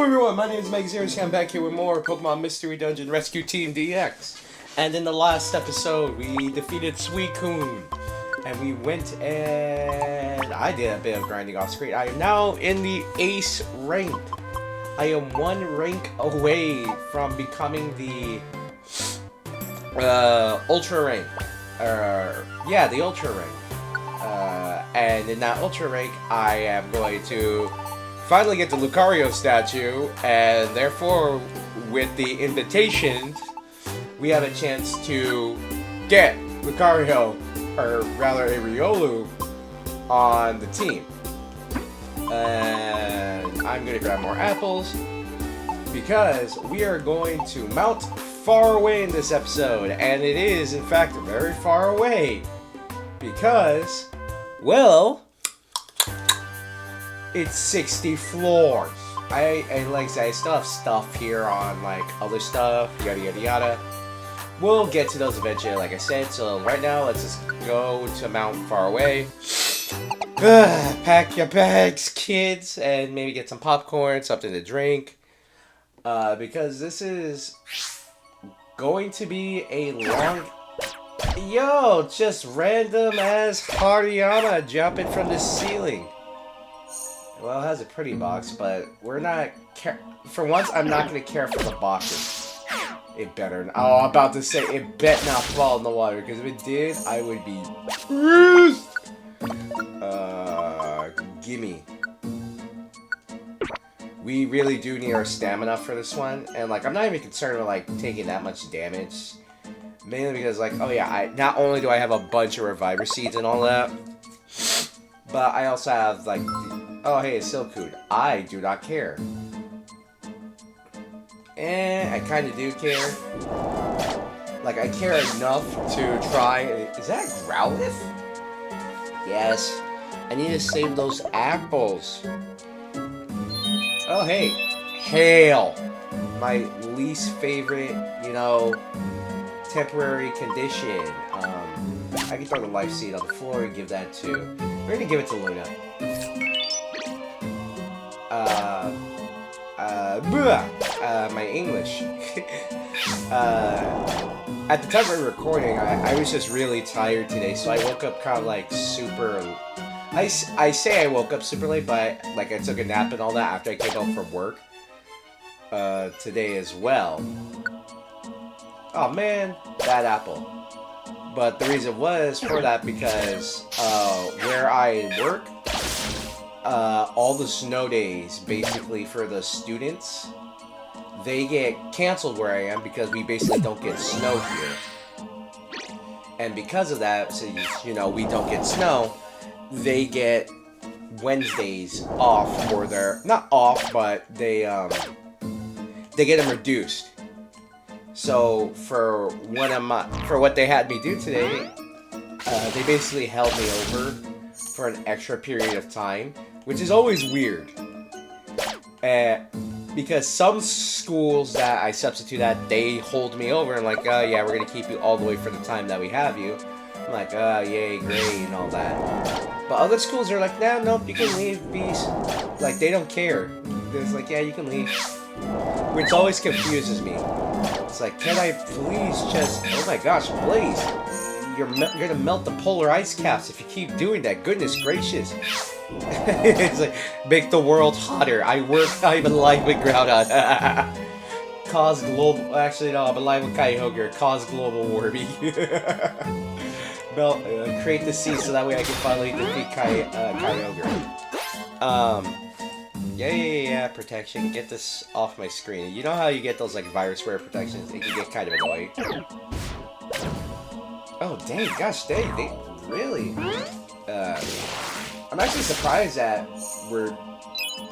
Hello everyone, my name is Mike Zeros. I'm back here with more Pokemon Mystery Dungeon Rescue Team DX. And in the last episode, we defeated Suicuine. And we went and I did a bit of grinding off screen. I am now in the Ace rank. I am one rank away from becoming the Ultra rank. Yeah, the Ultra rank. And in that Ultra rank, I am going to finally get the Lucario statue, and therefore, with the invitations, we have a chance to get Lucario, or rather a Riolu, on the team. And I'm gonna grab more apples, because we are going to Mount Faraway in this episode, and it is, in fact, very far away, because, well, it's 60 floors. I like I say, I still have stuff here on like other stuff, yada yada yada. We'll get to those eventually, like I said. So right now, let's just go to Mount Faraway. Pack your bags, kids, and maybe get some popcorn, something to drink. Because this is going to be a long... Yo, just random ass Hariyama jumping from the ceiling. Well, it has a pretty box, but we're not... For once, I'm not going to care for the boxes. It better... Oh, I'm about to say, it bet not fall in the water, because if it did, I would be... Gimme. We really do need our stamina for this one, and, like, I'm not even concerned with, like, taking that much damage. Mainly because, like, oh yeah, not only do I have a bunch of Reviver Seeds and all that, but I also have, like... Oh, hey, it's Silcoon. I do not care. I kind of do care. Like, I care enough to try... Is that Growlithe? Yes. I need to save those apples. Oh, hey. Hail. My least favorite, you know, temporary condition. I can throw the Life Seed on the floor and give that to... We're gonna give it to Luna. My English. At the time we were recording, I was just really tired today, so I woke up kind of like super... I say I woke up super late, but like I took a nap and all that after I came home from work. Today as well. Oh man, bad apple. But the reason was for that because where I work, all the snow days, basically for the students, they get canceled where I am because we basically don't get snow here. And because of that, since, you know, we don't get snow, they get Wednesdays off for their, not off, but they get them reduced. So for what they had me do today, they basically held me over for an extra period of time, which is always weird. Because some schools that I substitute at, they hold me over and like, oh yeah, we're gonna keep you all the way for the time that we have you. I'm like, oh yay, great, and all that. But other schools are like, nah, nope, you can leave, beast. Like, they don't care. It's like, yeah, you can leave. Which always confuses me. It's like, can I please just... Oh my gosh, Blaze! You're gonna melt the polar ice caps if you keep doing that. Goodness gracious. It's like, make the world hotter. I'm alive with Groudon. Cause global... Actually, no, I'm alive with Kyogre. Cause global warming. Create the sea so that way I can finally defeat Kyogre. Yeah, protection. Get this off my screen. You know how you get those, like, virus rare protections? It can get kind of annoying. Oh, dang, gosh, dang, they really... I'm actually surprised at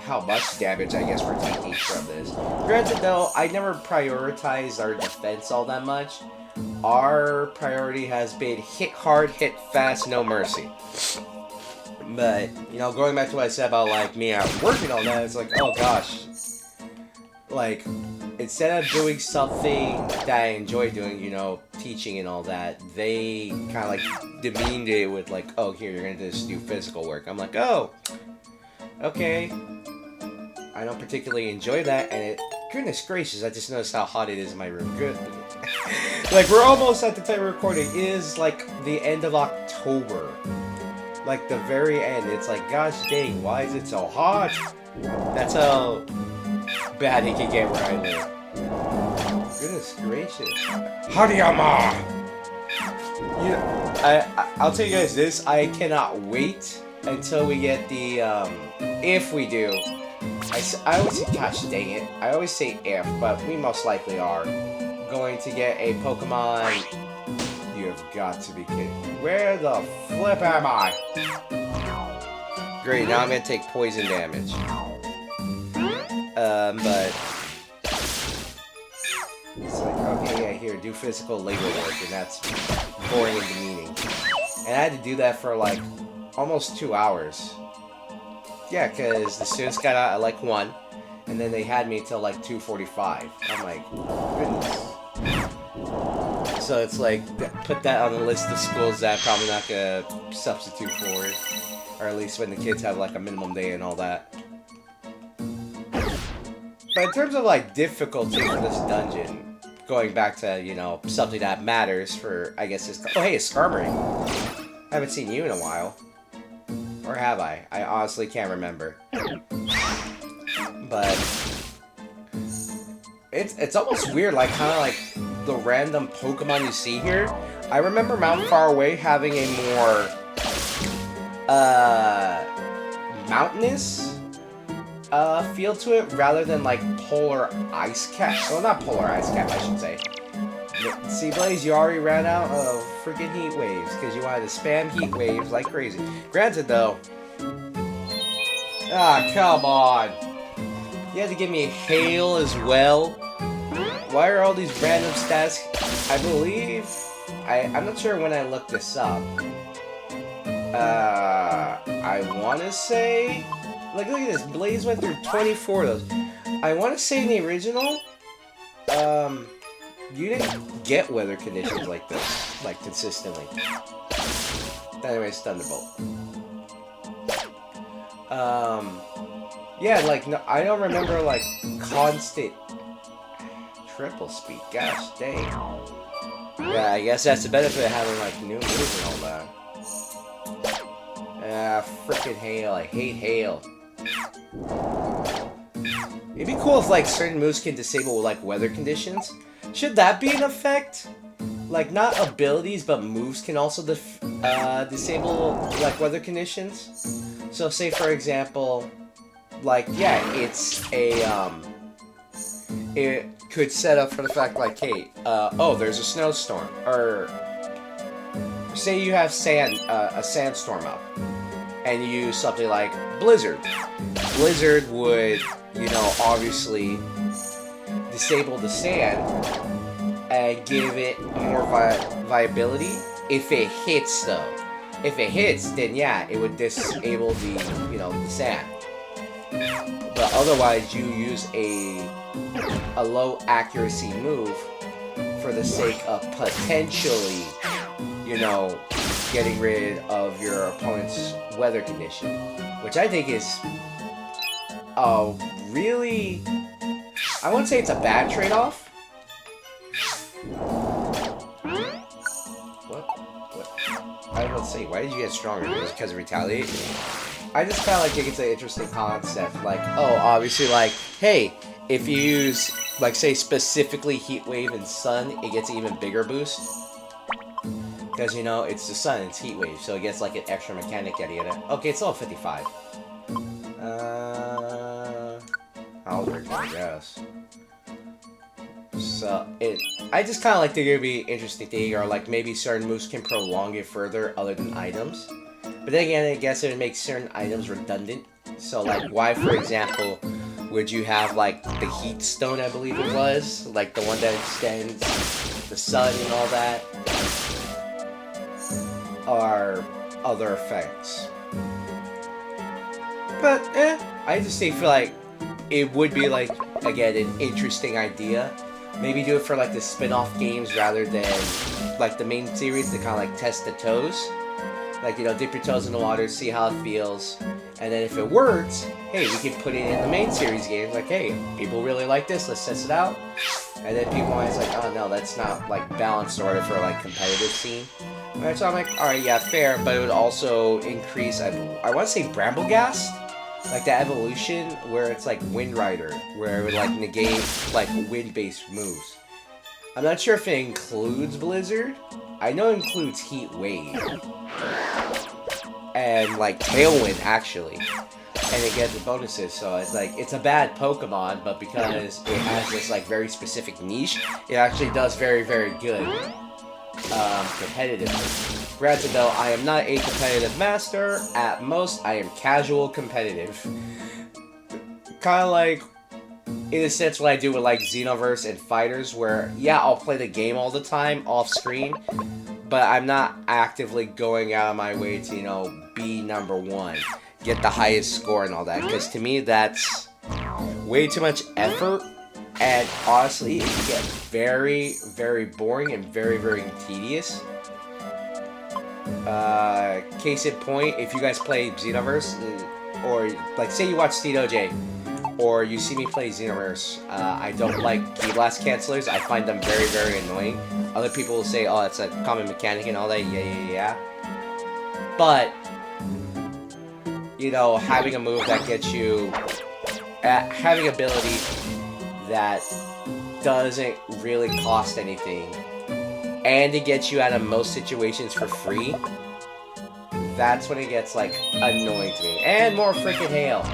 how much damage, I guess, we're taking from this. Granted, though, I never prioritized our defense all that much. Our priority has been hit hard, hit fast, no mercy. But, you know, going back to what I said about, like, me out working on that, it's like, oh gosh. Like, instead of doing something that I enjoy doing, you know, teaching and all that, they kind of, like, demeaned it with, like, oh, here, you're gonna just do physical work. I'm like, oh, okay. I don't particularly enjoy that, and goodness gracious, I just noticed how hot it is in my room. Good. Like, we're almost at the time of recording. It is, like, the end of October. Like, the very end. It's like, gosh dang, why is it so hot? That's how bad it can get where I live. Goodness gracious. Hariyama! I'll tell you guys this. I cannot wait until we get the, if we do. I always say, gosh dang it. I always say if, but we most likely are going to get a Pokemon. You have got to be kidding. Where the flip am I? Great, now I'm gonna take poison damage. But it's like, okay, yeah, here, do physical labor work, and that's boring and demeaning. And I had to do that for like almost 2 hours. Yeah, because the students got out at like 1, and then they had me till like 2:45. I'm like, goodness. So it's like, put that on the list of schools that I'm probably not gonna substitute for it. Or at least when the kids have like a minimum day and all that. But in terms of like difficulty for this dungeon, going back to, you know, something that matters for, I guess, this. Oh, hey, it's Skarmory. I haven't seen you in a while. Or have I? I honestly can't remember. But it's almost weird, like kind of like the random Pokemon you see here. I remember Mount Faraway having a more mountainous feel to it rather than like polar ice cap. Well, not polar ice cap, I should say. See, Blaze, you already ran out of freaking heat waves because you wanted to spam heat waves like crazy. Granted, though. Ah, come on. You had to give me hail as well. Why are all these random stats? I believe... I'm not sure when I looked this up. I want to say... Like, look at this. Blaze went through 24 of those. I want to say in the original... You didn't get weather conditions like this, like, consistently. Anyways, Thunderbolt. Yeah, like, no, I don't remember, like, constant triple speed. Gosh, dang. Yeah, I guess that's the benefit of having, like, new moves and all that. Frickin' hail. I hate hail. It'd be cool if, like, certain moves can disable, like, weather conditions. Should that be an effect? Like, not abilities, but moves can also disable, like, weather conditions? So, say, for example, like, yeah, it's a, it could set up for the fact, like, hey, oh, there's a snowstorm. Or, say you have a sandstorm up, and you use something like Blizzard. Blizzard would, you know, obviously disable the sand and give it more viability if it hits, though. If it hits, then yeah, it would disable the, you know, the sand. But otherwise, you use a low accuracy move for the sake of potentially, you know, getting rid of your opponent's weather condition, which I think is really, I wouldn't say it's a bad trade-off. What? I was say, why did you get stronger? Was it because of retaliate? I just kind of think it's an interesting concept. Like, oh, obviously, like, hey, if you use, like, say, specifically Heat Wave and Sun, it gets an even bigger boost. Because, you know, it's the Sun, it's Heat Wave, so it gets, like, an extra mechanic at the end. Okay, it's all 55. I'll work, I guess. So, I just kind of like think it would be interesting thing, or like maybe certain moves can prolong it further other than items. But then again, I guess it would make certain items redundant. So like, why, for example, would you have like the Heat Stone, I believe it was? Like the one that extends the sun and all that? Or other effects. But, I just feel like it would be like, again, an interesting idea. Maybe do it for like the spin-off games rather than like the main series to kind of like test the toes. Like, you know, dip your toes in the water, see how it feels. And then if it works, hey, we can put it in the main series games. Like, hey, people really like this, let's test it out. And then people always like, oh no, that's not like balanced order for like competitive scene. Alright, so I'm like, alright, yeah, fair, but it would also increase, I want to say Bramblegast? Like the evolution where it's like Wind Rider, where it would like negate like wind-based moves. I'm not sure if it includes Blizzard. I know it includes Heat Wave. And like Tailwind actually. And it gets the bonuses, so it's like, it's a bad Pokemon, but because it has this like very specific niche, it actually does very, very good competitively. Granted though, I am not a competitive master. At most, I am casual competitive. Kind of like, in a sense, what I do with like Xenoverse and Fighters, where, yeah, I'll play the game all the time, off screen, but I'm not actively going out of my way to, you know, be #1, get the highest score and all that, because to me, that's way too much effort, and honestly, it can get very, very boring and very, very tedious. Case in point, if you guys play Xenoverse, or like say you watch Steve OJ, or you see me play Xenoverse, I don't like key blast cancelers. I find them very, very annoying. Other people will say, oh, it's a common mechanic and all that, yeah. But, you know, having a move that gets you, having ability that doesn't really cost anything, and it gets you out of most situations for free, that's when it gets, like, annoying to me. And more freaking hail.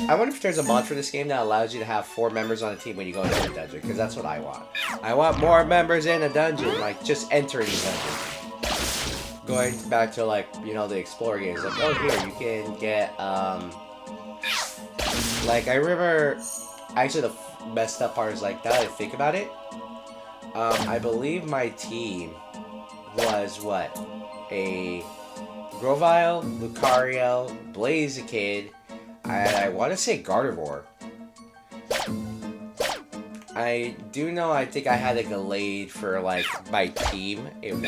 I wonder if there's a mod for this game that allows you to have 4 members on a team when you go into a dungeon, because that's what I want. I want more members in a dungeon, like, just entering the dungeon. Going back to, like, you know, the Explorer games, like, oh, here, you can get, like, I remember, actually, the messed up part is, like, now that I think about it, I believe my team was, what, a Grovyle, Lucario, Blaziken, and I want to say Gardevoir. I do know I think I had a Gallade for, like, my team. It won.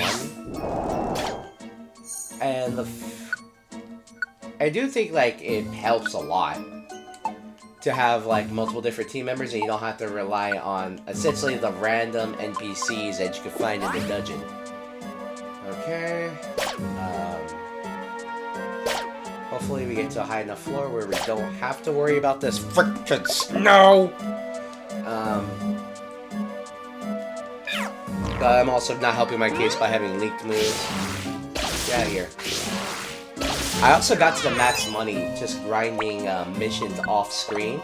And I do think, like, it helps a lot to have, like, multiple different team members and you don't have to rely on, essentially, the random NPCs that you can find in the dungeon. Okay. Hopefully we get to a high enough floor where we don't have to worry about this frickin' snow! But I'm also not helping my case by having leaked moves. Get out of here. I also got to the max money just grinding missions off screen.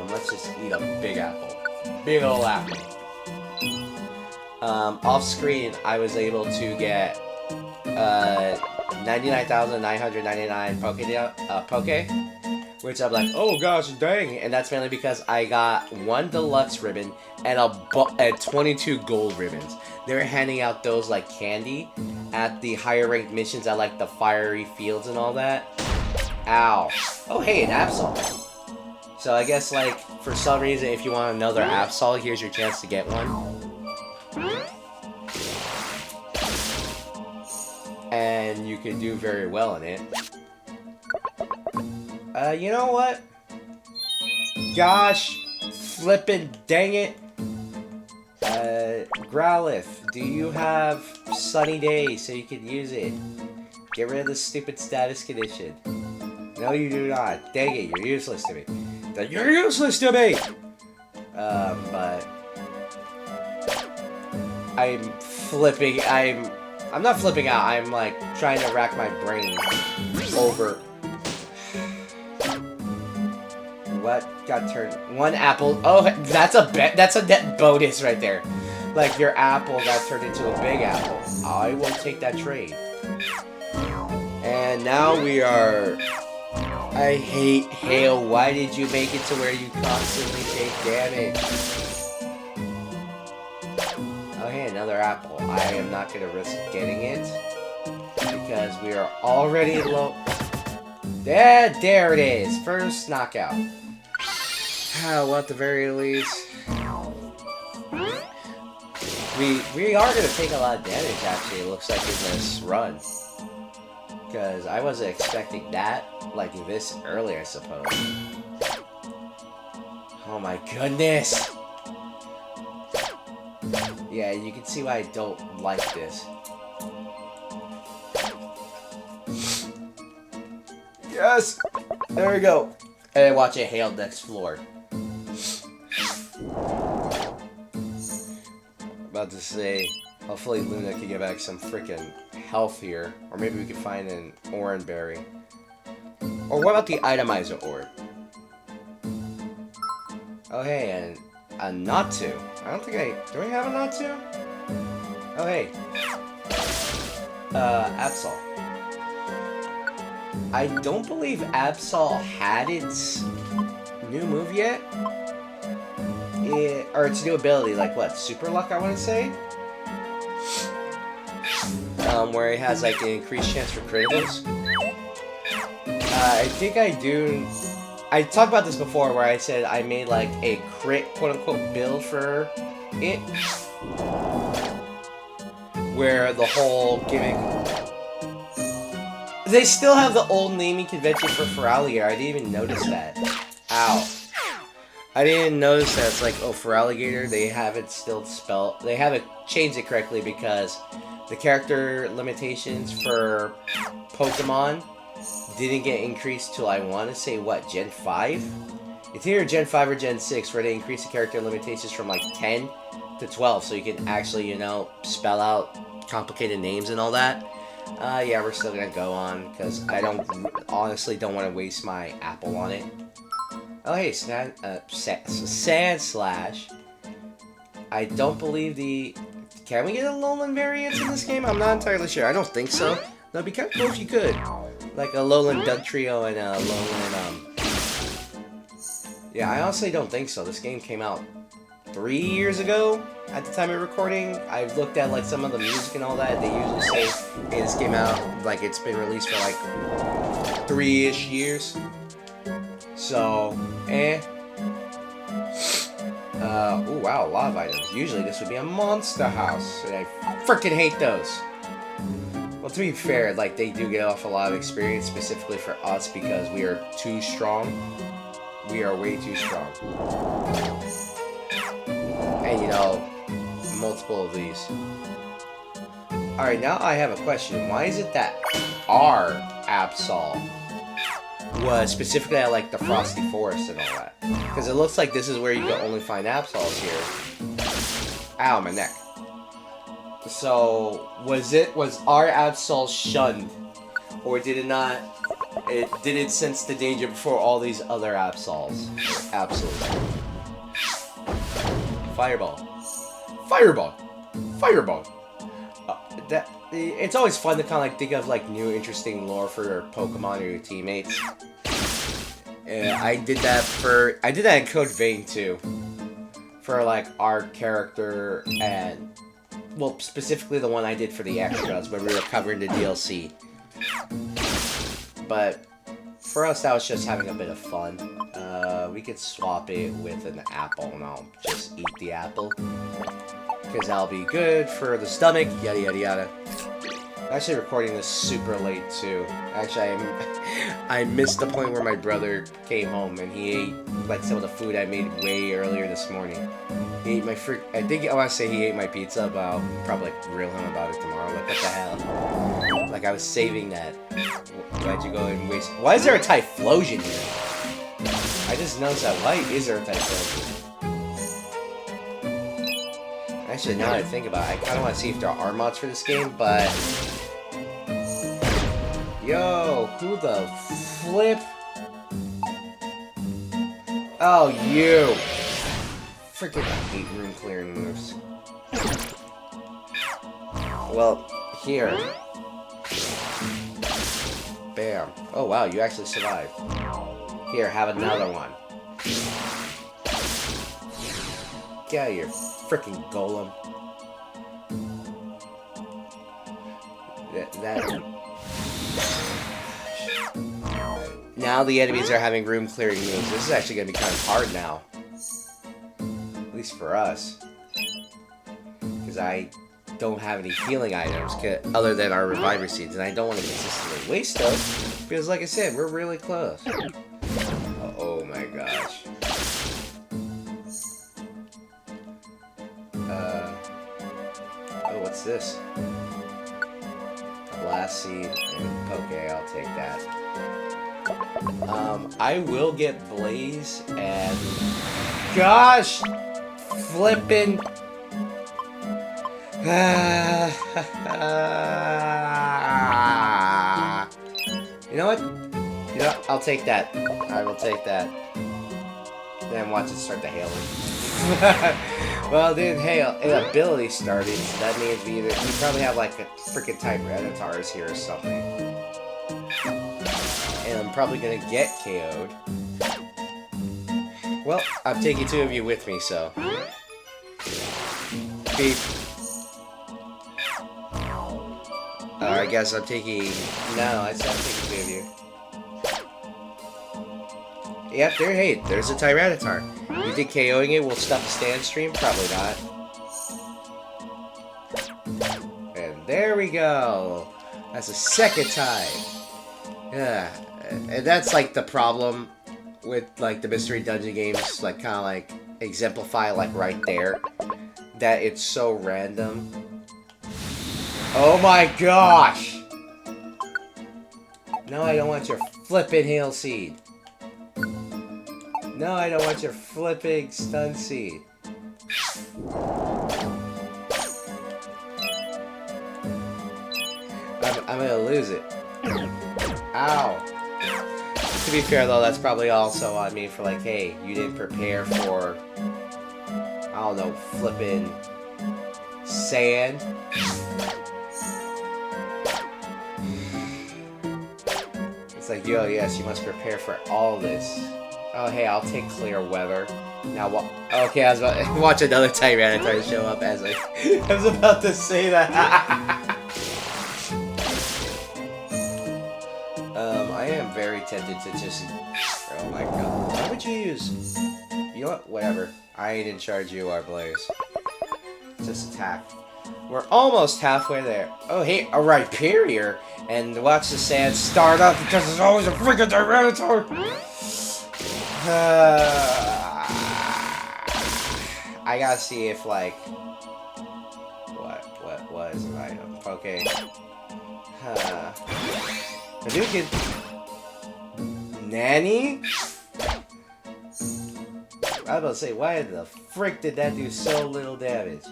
Let's just eat a big apple. Big ol' apple. Off screen, I was able to get 99,999 Poke, which I'm like, oh gosh, dang, and that's mainly because I got 1 deluxe ribbon and 22 gold ribbons. They were handing out those like candy at the higher ranked missions at like the fiery fields and all that. Ow. Oh hey, an Absol. So I guess like for some reason, if you want another Absol, here's your chance to get one. And you can do very well in it. You know what? Gosh, flippin' dang it. Growlithe, do you have Sunny Day so you can use it? Get rid of the stupid status condition. No, you do not. Dang it, you're useless to me. You're useless to me! But I'm flipping, I'm not flipping out, I'm like trying to rack my brain over what got turned. 1 apple. Oh, that's a net bonus right there. Like your apple got turned into a big apple. I will take that trade. And now we are. I hate hail. Why did you make it to where you constantly take damage? Oh, hey, another apple. I am not going to risk getting it because we are already low. There it is. First knockout. Well, at the very least. We are gonna take a lot of damage. Actually, it looks like in this run, because I wasn't expecting that like this early, I suppose. Oh my goodness! Yeah, you can see why I don't like this. Yes! There we go. And watch it hail next floor. About to say, hopefully Luna can get back some freaking health here. Or maybe we can find an orange berry. Or what about the itemizer orb? Oh hey, and a Natu. I don't think do I have a Natu? Oh hey. Absol. I don't believe Absol had its new move yet. Or its new ability, like what, Super Luck I want to say? Where it has like an increased chance for criticals. I think I do. I talked about this before where I said I made like a crit quote unquote build for it. Where the whole gimmick. They still have the old naming convention for Faraway. I didn't even notice that. Ow. I didn't notice that it's like, oh, for alligator, they haven't still spelled, they haven't changed it correctly because the character limitations for Pokemon didn't get increased till I want to say, what, Gen 5? It's either Gen 5 or Gen 6 where they increase the character limitations from like 10 to 12 so you can actually, you know, spell out complicated names and all that. Yeah, we're still gonna go on because I honestly don't want to waste my apple on it. Oh hey, Sand Slash. I don't believe can we get a Alolan variant in this game? I'm not entirely sure. I don't think so. No, it'd be kind of cool if you could. Like a Alolan Dugtrio and a Alolan, Yeah, I honestly don't think so. This game came out 3 years ago at the time of recording. I've looked at like some of the music and all that. They usually say, hey, this came out, like it's been released for like 3-ish years. So, oh wow, a lot of items. Usually this would be a monster house, and I freaking hate those. Well, to be fair, like they do get off a lot of experience specifically for us because we are too strong. We are way too strong. And you know, multiple of these. Alright, now I have a question. Why is it that our Absol was specifically at like the Frosty Forest and all that? Because it looks like this is where you can only find Absols here. Ow, my neck. So, was our Absol shunned? Or did it not? Did it sense the danger before all these other Absols? Absolutely. Fireball. Fireball. Fireball. It's always fun to kind of like think of like new interesting lore for your Pokemon or your teammates. I did that in Code Vein too. For like our character and, well, specifically the one I did for the extras when we were covering the DLC. But for us, that was just having a bit of fun. We could swap it with an apple, and I'll just eat the apple. Because that'll be good for the stomach, yada yada yada. I'm actually recording this super late too. Actually, I missed the point where my brother came home and he ate like some of the food I made way earlier this morning. He ate my I want to say he ate my pizza, but I'll probably like grill him about it tomorrow. Like, what the hell? Like, I was saving that. Why'd you go and waste? Why is there a Typhlosion here? I just noticed that. Why is there a Typhlosion? Actually, now that I think about it, I kind of want to see if there are mods for this game, but... Yo, who the flip? Oh, you! Freaking hate room clearing moves. Well, here. Bam. Oh, wow, you actually survived. Here, have another one. Get out of here. Frickin' golem. Now the enemies are having room clearing moves. This is actually gonna be kind of hard now. At least for us. Because because I don't have any healing items other than our reviver seeds, and I don't want to consistently waste those because, like I said, we're really close. Oh my gosh. Oh, what's this? A blast seed and okay, I'll take that. I will get Blaze and gosh, flippin'. You know what? You know, I'll take that. I will take that. Then watch it start to hail. Well, it didn't hail. An ability started, so that means we probably have like a freaking type Rattars here or something. And I'm probably gonna get KO'd. Well, I'm taking two of you with me, so. Beep. I guess I'm taking... No, I said I'm taking two of you. Yep, hey, there's a Tyranitar. You think KOing it will stop the stand stream? Probably not. And there we go. That's the second time. Yeah, and that's like the problem with like the mystery dungeon games, like kind of like exemplify like right there, that it's so random. Oh my gosh! No, I don't want your flippin' hail seed. No, I don't want your flipping stun seed. I'm gonna lose it. Ow. To be fair though, that's probably also on me for like, hey, you didn't prepare for, I don't know, flipping sand. It's like, yo, yes, you must prepare for all this. Oh, hey, I'll take clear weather. Now, okay, I was about to watch another Tyranitar show up as I was about to say that. I am very tempted to just... Oh my god. Why would you use... You know what? Whatever. I ain't in charge, you are, Blaze. Just attack. We're almost halfway there. Oh, hey, a Rhyperior. And watch the sand start up because there's always a freaking Tyranitar. I gotta see if, like... What is an item? Okay. Hadouken. Nanny? I was about to say, why the frick did that do so little damage?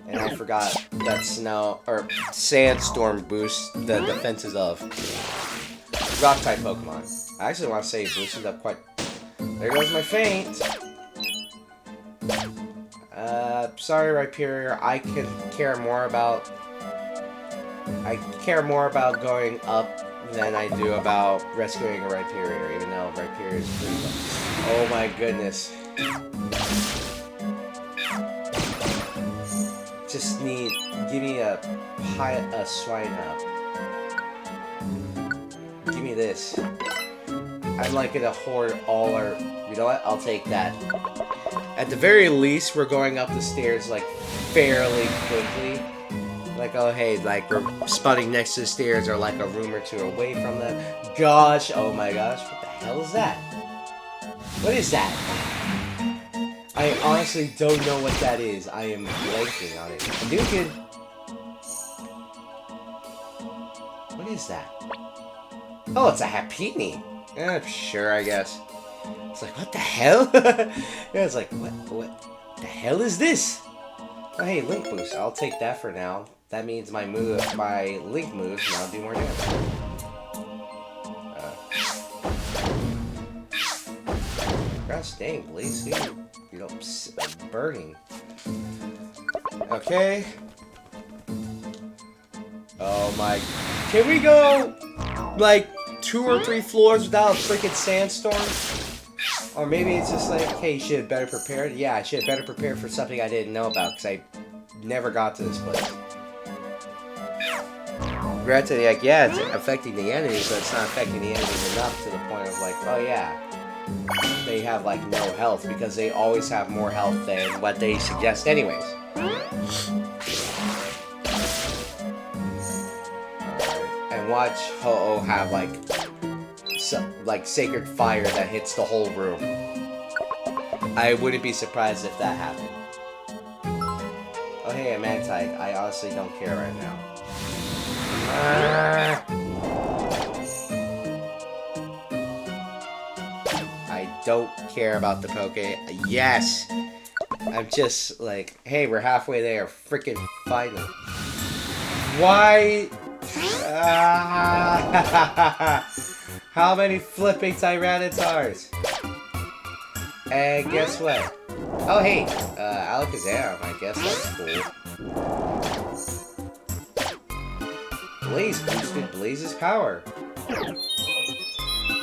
And I forgot that sandstorm boosts the defenses of rock-type Pokemon. I actually want to say it boosted up quite... There goes my feint! Sorry, Rhyperior, I care more about going up than I do about rescuing a Rhyperior, even though Rhyperior is pretty low. Oh my goodness. Just give me a swine up. Give me this. I'm like gonna hoard all our... You know what? I'll take that. At the very least, we're going up the stairs like fairly quickly. Like, oh hey, like we're spawning next to the stairs or like a room or two away from them. Gosh, oh my gosh, what the hell is that? What is that? I honestly don't know what that is. I am blanking on it. Hadouken! What is that? Oh, it's a Happiny. Sure, I guess. It's like, what the hell? Yeah, it's like, what the hell is this? Oh, hey, Link Boost. I'll take that for now. That means my Link moves now do more damage. Gosh dang, Blaze, you know, burning. Okay. Oh my. Can we go, like, 2 or 3 floors without a freaking sandstorm? Or maybe it's just like, hey, you should have better prepared. Yeah, I should have better prepared for something I didn't know about, because I never got to this place. Granted, like, yeah, it's affecting the enemies, but it's not affecting the enemies enough to the point of like, oh yeah, they have like no health, because they always have more health than what they suggest anyways. and watch Ho-Oh have like sacred fire that hits the whole room. I wouldn't be surprised if that happened. Oh hey, a Mantike. I honestly don't care right now. I don't care about the Poke. Yes! I'm just like, hey, we're halfway there. Freaking finally. Why? How many flipping Tyrannitars? And guess what? Oh, hey, Alakazam. I guess that's cool. Blaze boosted Blaze's power.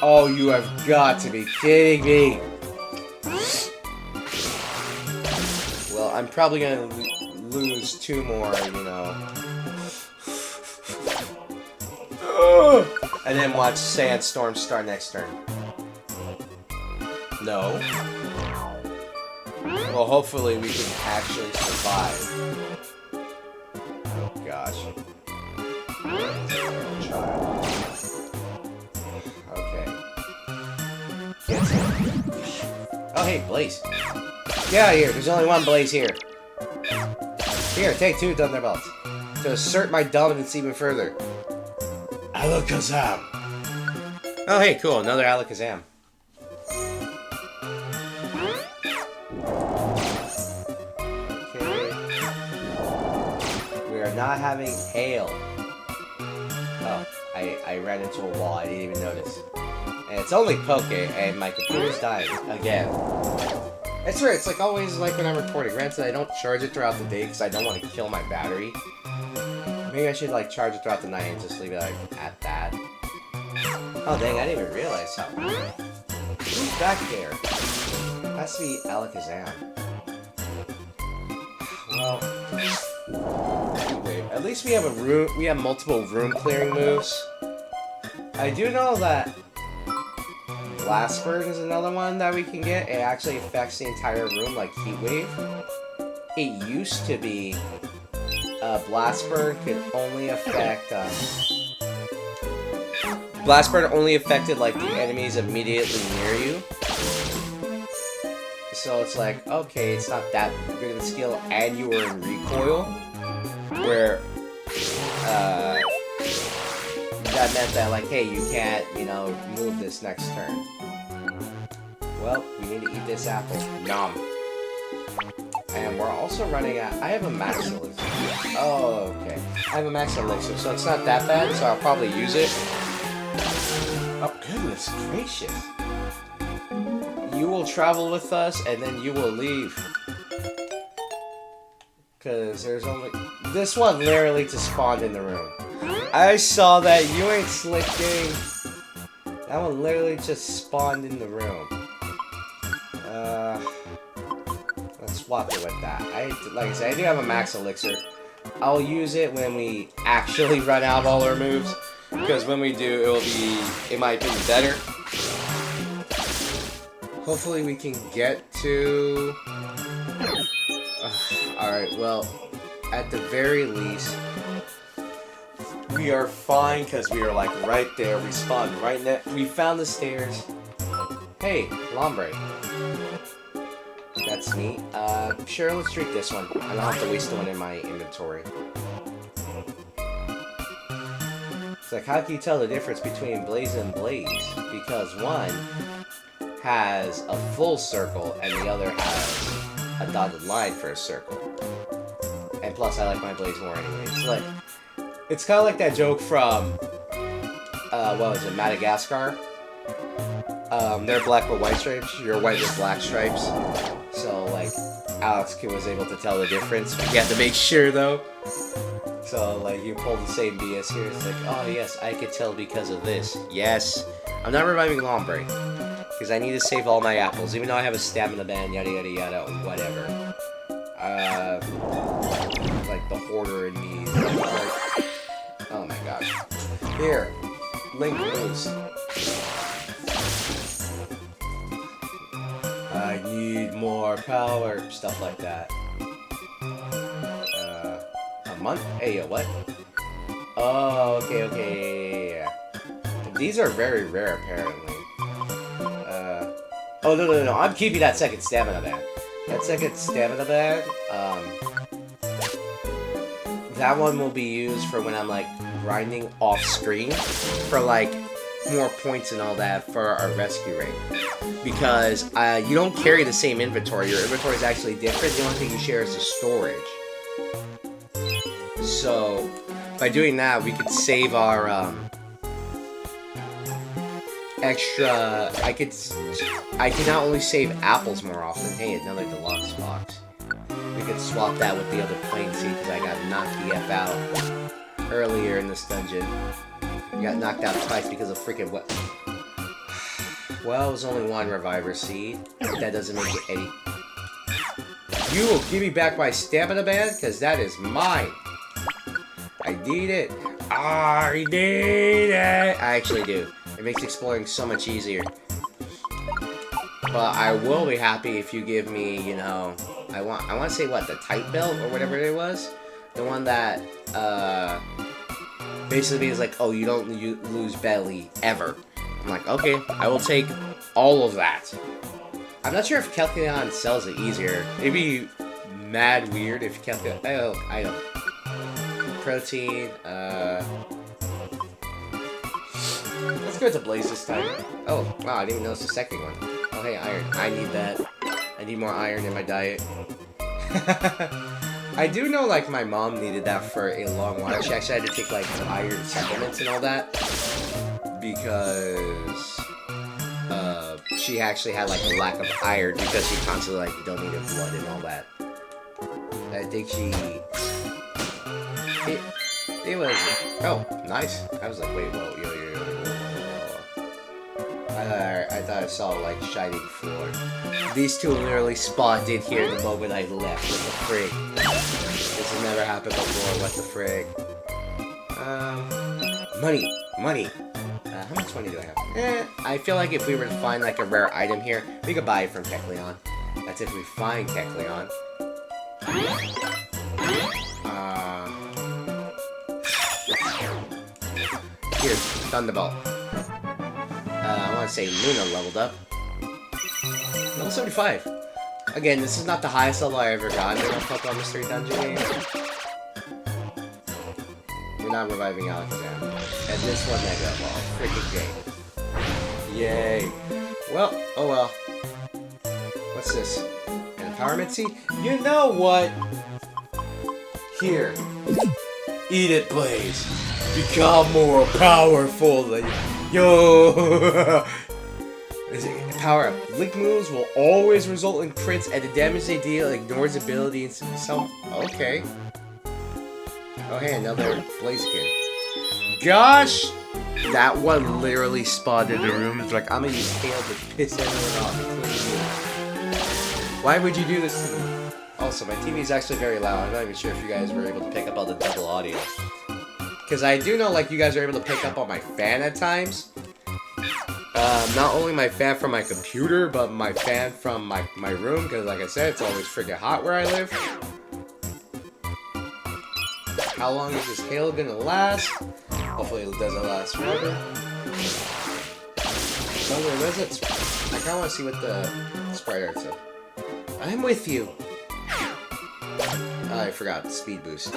Oh, you have got to be kidding me. Well, I'm probably gonna lose 2 more, you know. And then watch Sandstorm start next turn. No. Well, hopefully we can actually survive. Oh gosh. Child. Okay. Oh hey, Blaze. Get out of here. There's only one Blaze here. Here, take 2 Thunderbolts to assert my dominance even further. Alakazam. Oh hey, cool. Another Alakazam. Not having hail. Oh, I ran into a wall. I didn't even notice. And it's only Poke, and my computer's dying again. I swear, it's like always like when I'm recording. Granted, I don't charge it throughout the day because I don't want to kill my battery. Maybe I should like charge it throughout the night and just leave it like at that. Oh dang, I didn't even realize how. Who's back there? Has to be Alakazam. Well. At least we have a room. We have multiple room clearing moves. I do know that Blast Bird is another one that we can get. It actually affects the entire room like Heat Wave. It used to be Blast Bird could only affect Blast Bird only affected like the enemies immediately near you. So it's like, okay, it's not that good of a skill, and you were in recoil. Where, that meant that, like, hey, you can't, you know, move this next turn. Well, we need to eat this apple. Nom. And we're also running out. I have a max elixir. Oh, okay. I have a max elixir, so it's not that bad, so I'll probably use it. Oh, goodness gracious. You will travel with us, and then you will leave. Because there's only... This one literally just spawned in the room. I saw that. You ain't slick, game. That one literally just spawned in the room. Let's swap it with that. Like I said, I do have a max elixir. I'll use it when we actually run out of all our moves. Because when we do, it will be, in my opinion, better. Hopefully we can get to... Alright, well, at the very least, we are fine because we are like right there. We spawned right now. We found the stairs. Hey, Lombre. That's neat. Sure, let's drink this one. I don't have to waste the one in my inventory. It's like, how can you tell the difference between Blaze and Blaze? Because one has a full circle and the other has a dotted line for a circle. And plus, I like my Blaze more anyway. It's like, it's kind of like that joke from, what was it, Madagascar? They're black with white stripes, you're white with black stripes. So, like, Alex was able to tell the difference. We had to make sure, though. So, like, you pull the same BS here. It's like, oh, yes, I could tell because of this. Yes. I'm not reviving Lombre. Because I need to save all my apples. Even though I have a stamina ban, yada, yada, yada, whatever. Like, the hoarder in me. Like, oh, my gosh. Here. Link boost. I need more power. Stuff like that. A month? Hey, what? Oh, okay, yeah. These are very rare, apparently. Oh, no. I'm keeping that second stamina band. That second stamina band, that one will be used for when I'm, like, grinding off-screen for, like, more points and all that for our rescue ring. Because you don't carry the same inventory. Your inventory is actually different. The only thing you share is the storage. So, by doing that, we could save our, extra... I can not only save apples more often. Hey, another deluxe box. We could swap that with the other plane seat because I got knocked the F out earlier in this dungeon. I got knocked out twice because of freaking what? Well, it was only one reviver seed. That doesn't make it any... You will give me back my stamina band because that is mine. I need it. I need it. I actually do. It makes exploring so much easier. But I will be happy if you give me, you know, I want to say what, the tight belt or whatever it was, the one that basically is like, oh, you don't lose belly ever. I'm like, okay, I will take all of that. I'm not sure if Kecleon sells it easier. It'd be mad weird if Kecleon. Oh, I know. Protein. Let's go to Blaze this time. Oh, wow, I didn't even notice the second one. Oh, hey, iron. I need that. I need more iron in my diet. I do know, like, my mom needed that for a long while. She actually had to take, like, iron supplements and all that. Because, she actually had, like, a lack of iron because she constantly, like, donated blood and all that. I think she... It was... Oh, nice. I was like, wait, whoa, yo. I thought I saw, like, shining floor. These two literally spawned in here the moment I left. What the frig? This has never happened before. What the frig? Money. How much money do I have? I feel like if we were to find, like, a rare item here, we could buy it from Kecleon. That's if we find Kecleon. Here, Thunderbolt. I want to say Luna leveled up. Level 75. Again, this is not the highest level I ever gotten in a Pokemon Mystery Dungeon game. We're not reviving Alakazam. And this one negative. Oh, freaking game. Yay. Well, oh well. What's this? An empowerment seed? You know what? Here. Eat it, Blaze. Become more powerful than... Yo! Power up. Link moves will always result in crits, and the damage they deal ignores ability and some... Okay. Oh, hey, another Blaziken. Gosh! That one literally spawned in the room. It's like, I'm gonna use Tail to piss everyone off, including you. Why would you do this to me? Also, my TV is actually very loud. I'm not even sure if you guys were able to pick up all the double audio. Because I do know, like, you guys are able to pick up on my fan at times. Not only my fan from my computer, but my fan from my room. Because, like I said, it's always freaking hot where I live. How long is this hail gonna last? Hopefully it doesn't last forever. Oh, where is it? I kinda wanna see what the sprite art said. I'm with you! Oh, I forgot. Speed boost.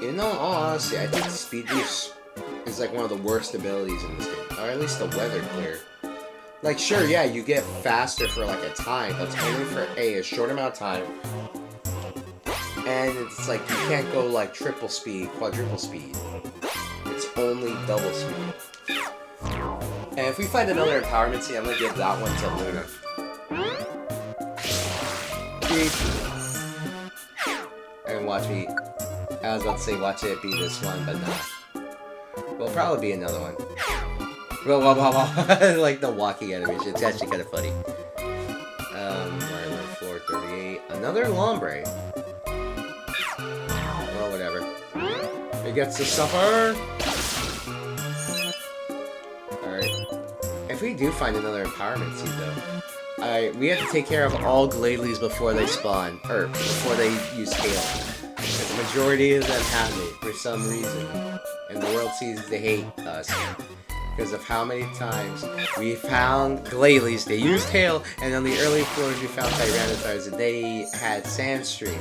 You know, all honesty, I think speed boost is like one of the worst abilities in this game. Or at least the weather clear. Like, sure, yeah, you get faster for like a time, but it's only for a short amount of time. And it's like, you can't go like triple speed, quadruple speed. It's only double speed. And if we find another empowerment seed, I'm gonna give that one to Luna. Beep. And watch me. I was about to say watch it be this one, but no. Will probably be another one. Like the walking animation. It's actually kind of funny. We're on floor 38. Another Lombre. Well, whatever. It gets to suffer. Alright. If we do find another empowerment seed, though, we have to take care of all Gladleys before they spawn, or before they use Hail. Because The majority of them have it for some reason. And the world seems to hate us. Because of how many times we found Glalie, they used hail, and on the early floors we found Tyranitar's, and they had Sandstream.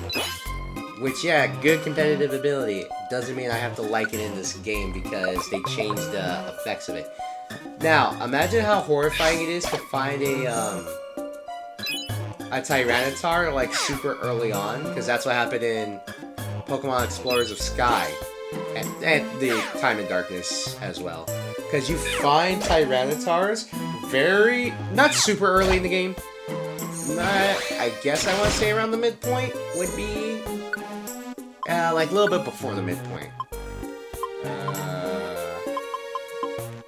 Which, yeah, good competitive ability. Doesn't mean I have to like it in this game because they changed the effects of it. Now, imagine how horrifying it is to find a Tyranitar, like, super early on, because that's what happened in Pokemon Explorers of Sky, and the Time and Darkness as well. Because you find Tyranitars not super early in the game. I guess I want to say around the midpoint would be, like a little bit before the midpoint.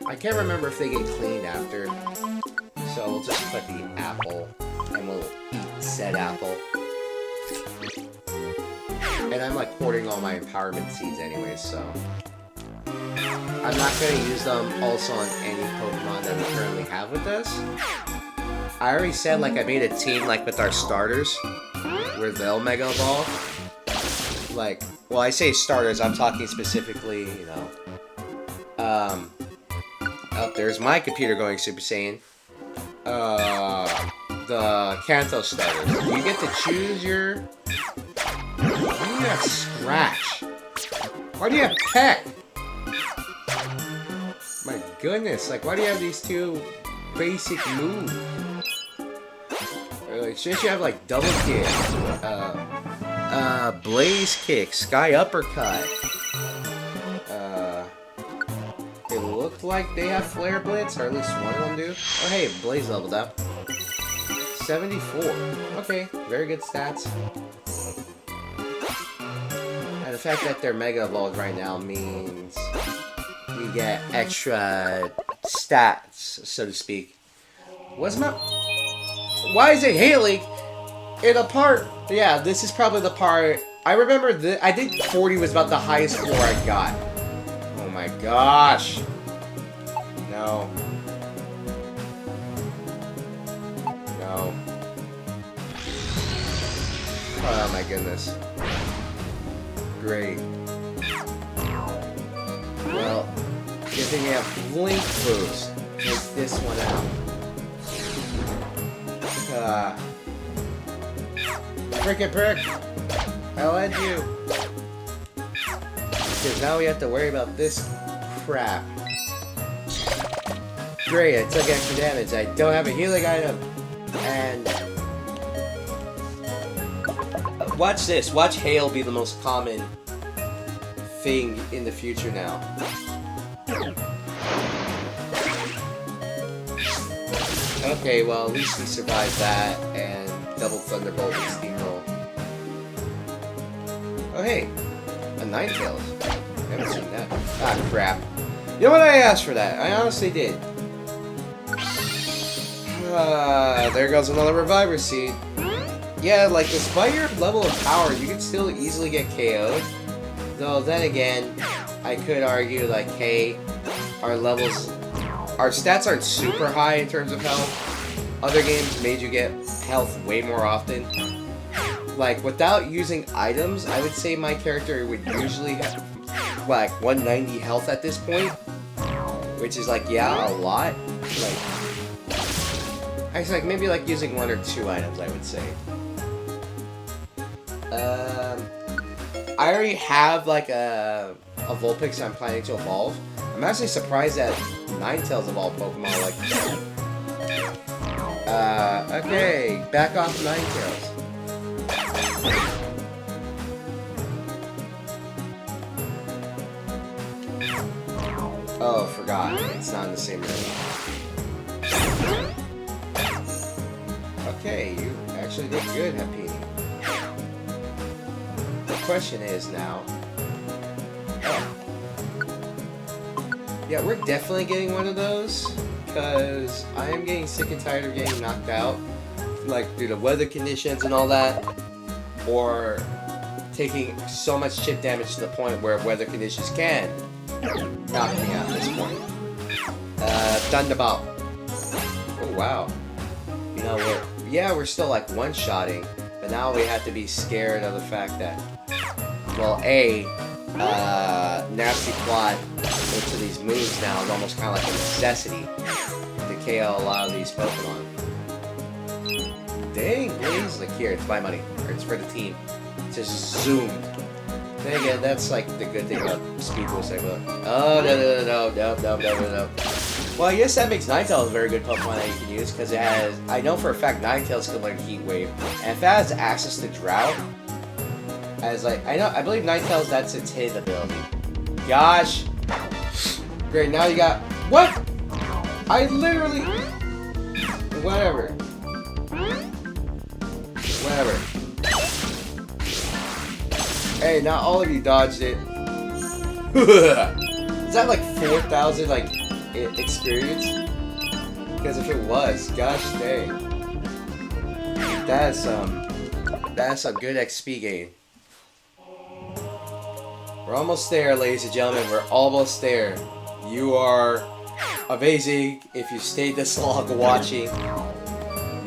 I can't remember if they get cleaned after. So we'll just put the apple, and we'll eat said apple. And I'm like hoarding all my empowerment seeds anyway, so I'm not going to use them also on any Pokemon that we currently have with us. I already said, like, I made a team, like, with our starters, where they'll Mega Evolve. Like, well, I say starters, I'm talking specifically, you know, oh, there's my computer going Super Saiyan. The Kanto starters. You get to choose your... Why do you have Scratch? Why do you have Peck? My goodness, like, why do you have these two basic moves? Or, like, shouldn't you have, like, Double Kick? Blaze Kick, Sky Uppercut. It looked like they have Flare Blitz, or at least one of them do. Oh, hey, Blaze leveled up. 74. Okay, very good stats. And the fact that they're Mega Evolved right now means you get extra stats, so to speak. Why is it hailing in a part? Yeah, this is probably the part. I remember I think 40 was about the highest floor I got. Oh my gosh. No. No. Oh my goodness. Great. Well, good thing you have Blink Boost. Take this one out. Frickin' prick! I'll end you! Because now we have to worry about this crap. Great, I took extra damage. I don't have a healing item. And... watch this. Watch hail be the most common thing in the future now. Okay, well, at least we survived that, and double Thunderbolt and Steamroll. Oh, hey, a Ninetales. I haven't seen that. Ah, crap. You know what? I asked for that. I honestly did. There goes another Reviver Seed. Yeah, like, despite your level of power, you can still easily get KO'd. Though, then again, I could argue, like, hey, our stats aren't super high in terms of health. Other games made you get health way more often. Like, without using items, I would say my character would usually have, like, 190 health at this point. Which is, like, yeah, a lot. Like, I like maybe, like, using 1 or 2 items, I would say. I already have, like, a Vulpix I'm planning to evolve. I'm actually surprised that Ninetales of all Pokemon like that. Okay, back off Ninetales. Oh, forgot. It's not in the same room. Okay, you actually did good, Happini. The question is now... oh. Yeah, we're definitely getting one of those, because I am getting sick and tired of getting knocked out, like, due to weather conditions and all that, or taking so much chip damage to the point where weather conditions can knock me out at this point. Thunderbolt. Oh, wow. You know, we're still, like, one-shotting, but now we have to be scared of the fact that well, Nasty Plot into these moves now is almost kind of like a necessity to KO a lot of these Pokemon. Dang, please. Like, here, it's my money. Or it's for the team. Just zoomed. Then again, that's like the good thing about Speed Boost. Like, oh, no. Well, I guess that makes Ninetales a very good Pokemon that you can use, because it has, I know for a fact Ninetales can learn Heat Wave, and if it has access to Drought, as like, I believe Ninetales, that's its hidden ability. Gosh. Great, now you got, what? I literally, whatever. Hey, not all of you dodged it. Is that like 4,000, like, experience? Because if it was, gosh dang. That's some good XP gain. We're almost there, ladies and gentlemen. We're almost there. You are amazing if you stayed this long watching.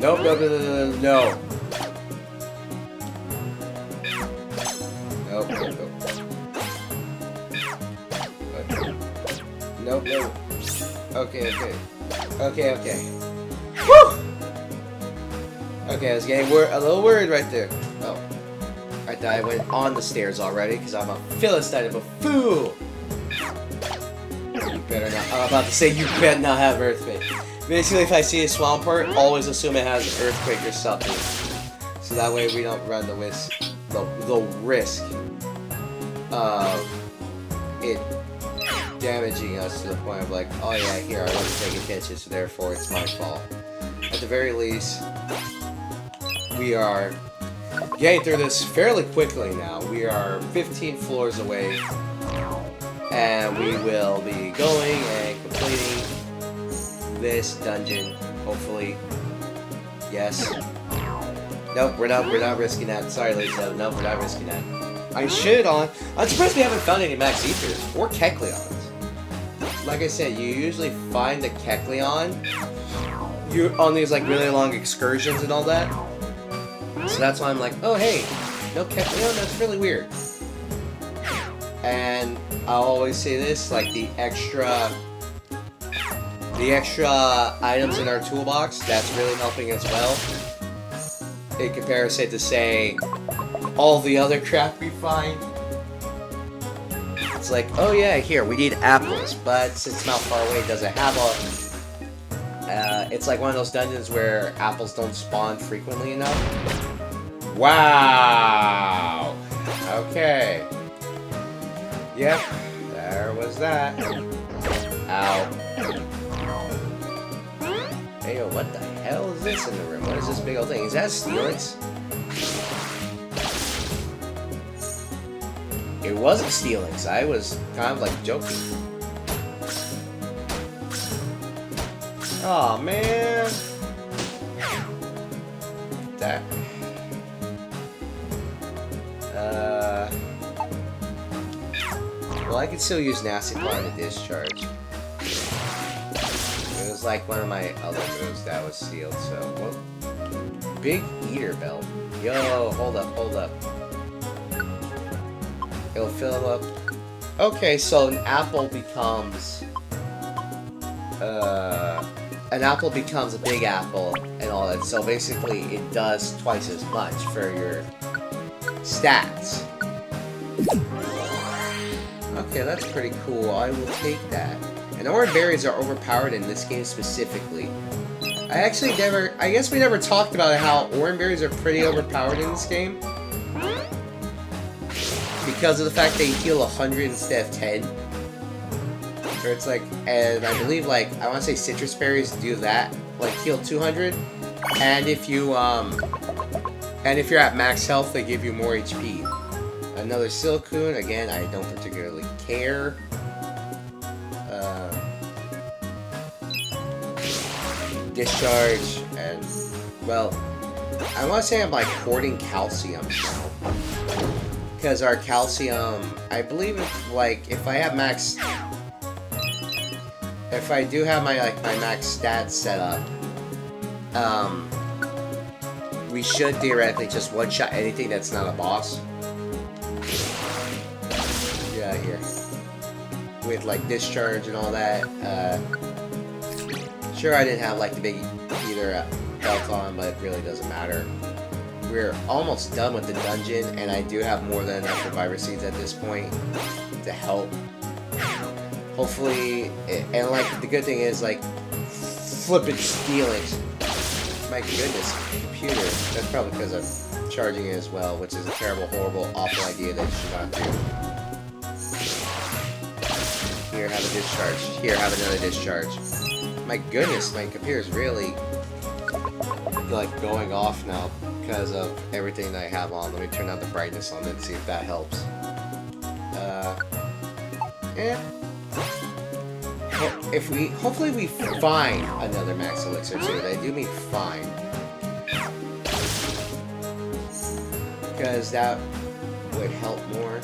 Nope, no. Nope. Okay. Woo! Okay, I was getting a little worried right there. Oh. I thought I went on the stairs already, because I'm a Philistine of a fool! You better not. I'm about to say, you better not have Earthquake. Basically, if I see a Swampert, always assume it has Earthquake or something. So that way we don't run the risk of it damaging us to the point of like, oh yeah, here, I wasn't paying attention, so therefore it's my fault. At the very least, we are getting through this fairly quickly now. We are 15 floors away, and we will be going and completing this dungeon, hopefully. Yes. Nope, we're not risking that. Sorry, ladies and gentlemen, nope, we're not risking that. I'm surprised we haven't found any Max Ethers or Kecleons. Like I said, you usually find the Kecleon on these like really long excursions and all that. So that's why I'm like, oh hey, no Kecleon, that's really weird. And I'll always say this, like the extra items in our toolbox, that's really helping as well. In comparison to, say, all the other crap we find. It's like, oh yeah, here, we need apples, but since Mount Faraway doesn't have a... it's like one of those dungeons where apples don't spawn frequently enough. Wow! Okay. Yep, there was that. Ow. Hey, yo, what the hell is this in the room? What is this big old thing? Is that Steelix? It wasn't Steelix. I was kind of like joking. Aw, man. That. Well, I can still use Nasty Plot to discharge. It was like one of my other moves that was sealed, so... Whoa. Big Eater Belt. Yo, hold up. It'll fill up. Okay, so an apple becomes a big apple and all that. So basically, it does twice as much for your stats. Okay, that's pretty cool. I will take that. And orange berries are overpowered in this game specifically. I guess we never talked about how orange berries are pretty overpowered in this game. Because of the fact they heal 100 instead of 10. Or it's like, and I believe like, I want to say citrus berries do that, like heal 200. And if you're at max health, they give you more HP. Another Suicuine, again, I don't particularly care. Discharge, and, well, I want to say I'm like hoarding calcium now. Because our calcium, I believe if I have max, if I do have my max stats set up, we should theoretically just one-shot anything that's not a boss. with like discharge and all that. Sure, I didn't have like the big either belt on, but it really doesn't matter. We're almost done with the dungeon, and I do have more than enough reviver seeds at this point to help. Hopefully, and like the good thing is like flipping stealing. My goodness, computer. That's probably because I'm charging it as well, which is a terrible, horrible, awful idea that you should not do. Here, have a discharge. Here, have another discharge. My goodness, my computer's really like going off now because of everything that I have on. Let me turn out the brightness on it and see if that helps. Hopefully we find another max elixir too. They do me fine. Because that would help more.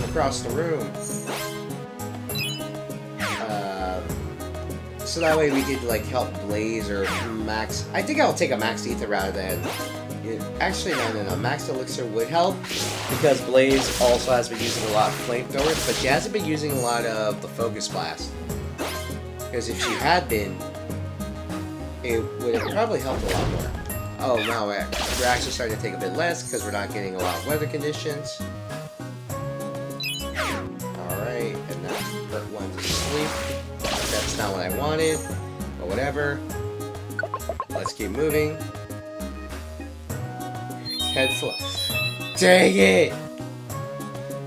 Across the room. So that way we could like help Blaze or Max. I think I'll take a Max Ether rather than. Actually, no. Max Elixir would help because Blaze also has been using a lot of flamethrowers, but she hasn't been using a lot of the Focus Blast. Because if she had been, it would have probably helped a lot more. Oh no, we're actually starting to take a bit less because we're not getting a lot of weather conditions. Alright, and that hurt one to sleep. That's not what I wanted, but whatever. Let's keep moving. Head fly. Dang it!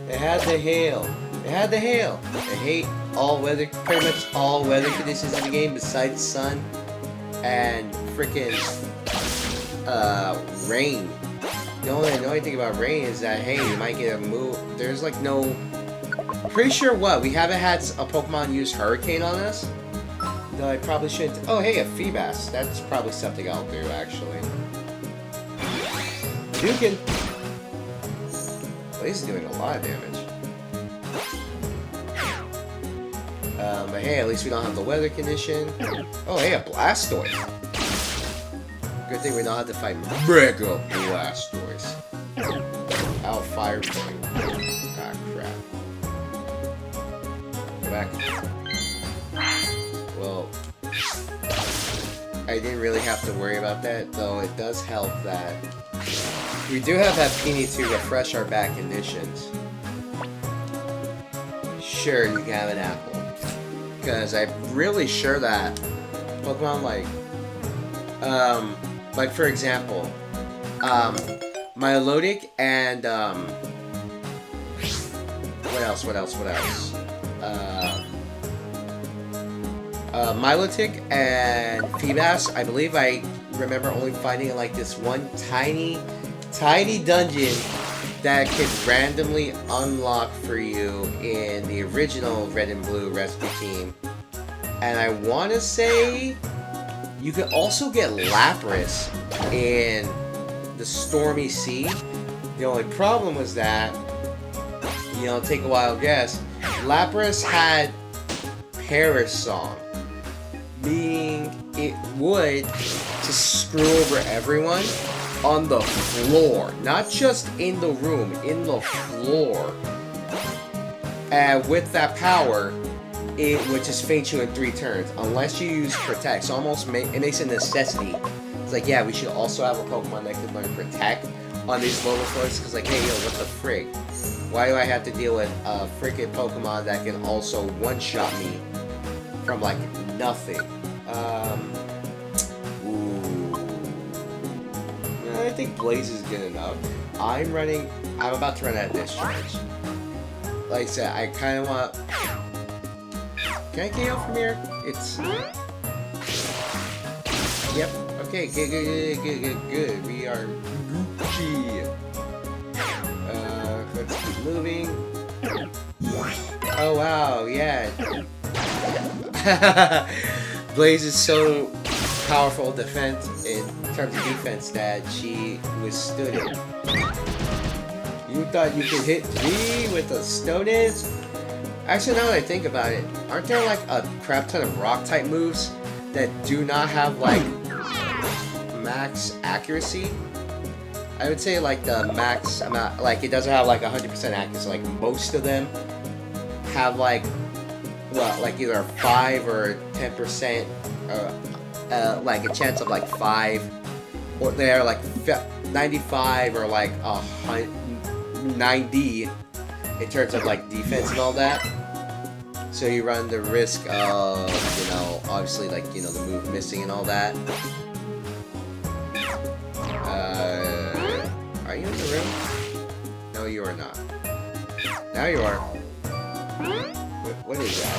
They had the hail. They had the hail. I hate all weather, pretty much all weather conditions in the game besides sun and freaking rain. The only thing about rain is that, hey, you might get a move. There's like no. Pretty sure what? We haven't had a Pokemon use Hurricane on us? No, I probably shouldn't. Oh, hey, a Feebas. That's probably something I'll do, actually. Dukin! Blaze is doing a lot of damage. But hey, at least we don't have the weather condition. Oh, hey, a Blastoise. Good thing we don't have to fight Mega Blastoise. Ow, Fire Point. Ah, crap. Go back. Well, I didn't really have to worry about that, though it does help that we do have Happini to refresh our back conditions. Sure, you can have an apple. Because I'm really sure that Pokemon like for example, Milotic and, what else? Milotic and Feebas, I believe I remember only finding like this one tiny dungeon that could randomly unlock for you in the original Red and Blue Rescue Team. And I want to say you could also get Lapras in the Stormy Sea. The only problem was that, take a wild guess, Lapras had Perish Song, meaning it would just screw over everyone on the floor, not just in the room, in the floor. And with that power, it would just faint you in 3 turns, unless you use Protect. So almost it makes a necessity. It's like, yeah, we should also have a Pokemon that can learn Protect on these lower floors, because like, hey, yo, what the frig? Why do I have to deal with a freaking Pokemon that can also one-shot me from like nothing? I think Blaze is good enough. I'm about to run out of discharge. Like I said, I kind of want. Can I get out from here? It's. Yep. Okay. Good. We are Gucci. Let's keep moving. Oh wow, yeah. Blaze is so powerful in terms of defense that she withstood it. You thought you could hit me with a Stone Edge? Actually, now that I think about it, aren't there like a crap ton of rock type moves that do not have like max accuracy? I would say like the max amount, like it doesn't have like 100% accuracy, like most of them have like, well, like either a 5 or 10%, like a chance of like 5, or they're like 95 or like 90 in terms of like defense and all that. So you run the risk of, you know, obviously like, you know, the move missing and all that. Are you in the room? No, you are not. Now you are. What is that?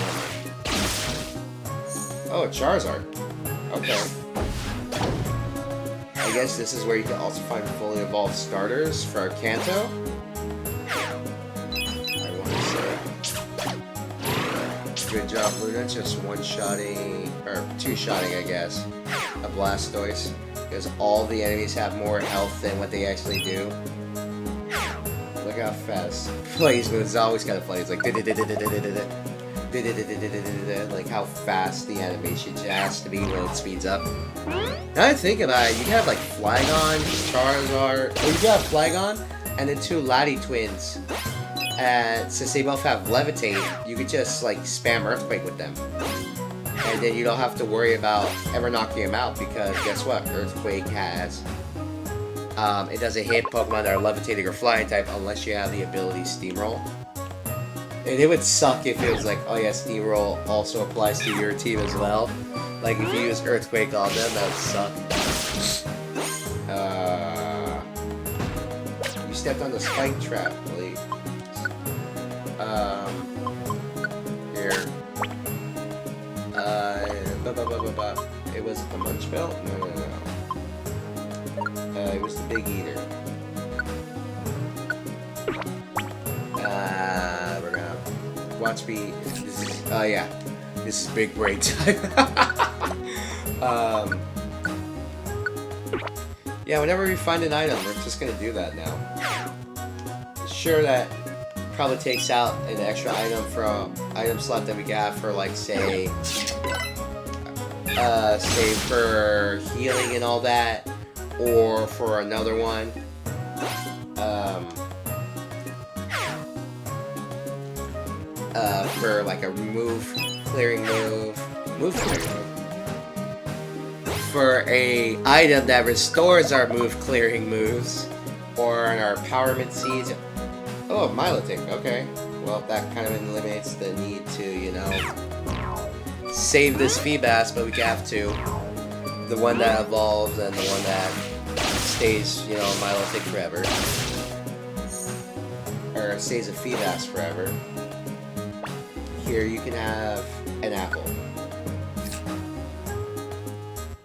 Oh, Charizard. Okay. I guess this is where you can also find fully evolved starters for Kanto. I want to say. Good job, Luna. Just one-shotting, or two-shotting, I guess, a Blastoise. Because all the enemies have more health than what they actually do. Look how fast. Blaze moves always kind of funny. It's like like how fast the animation has to be when it speeds up. Now I think about it, you can have like Flygon, Charizard, or you can have Flygon and the 2 Lati twins. And since they both have Levitate, you could just like spam Earthquake with them. And then you don't have to worry about ever knocking them out, because guess what? Earthquake has... it doesn't hit Pokemon that are Levitating or Flying type unless you have the ability Steamroll. And it would suck if it was like, oh yeah, Steamroll also applies to your team as well. Like if you use Earthquake on them, that would suck. You stepped on the spike trap, please. Here. It was the Munch Belt? No. It was the Big Eater. We're gonna watch me. This is, oh yeah, this is big brain time. Yeah, whenever we find an item, we're just gonna do that now. Sure, that probably takes out an extra item from item slot that we got for, like, say for healing and all that, or for another one. For like a clearing move. For a item that restores our move clearing moves, or our empowerment seeds. Oh, Milotic, okay. Well, that kind of eliminates the need to, you know, save this Feebas, but we have to. The one that evolves and the one that stays, you know, Milotic forever. Or stays a Feebas forever. Here you can have an apple.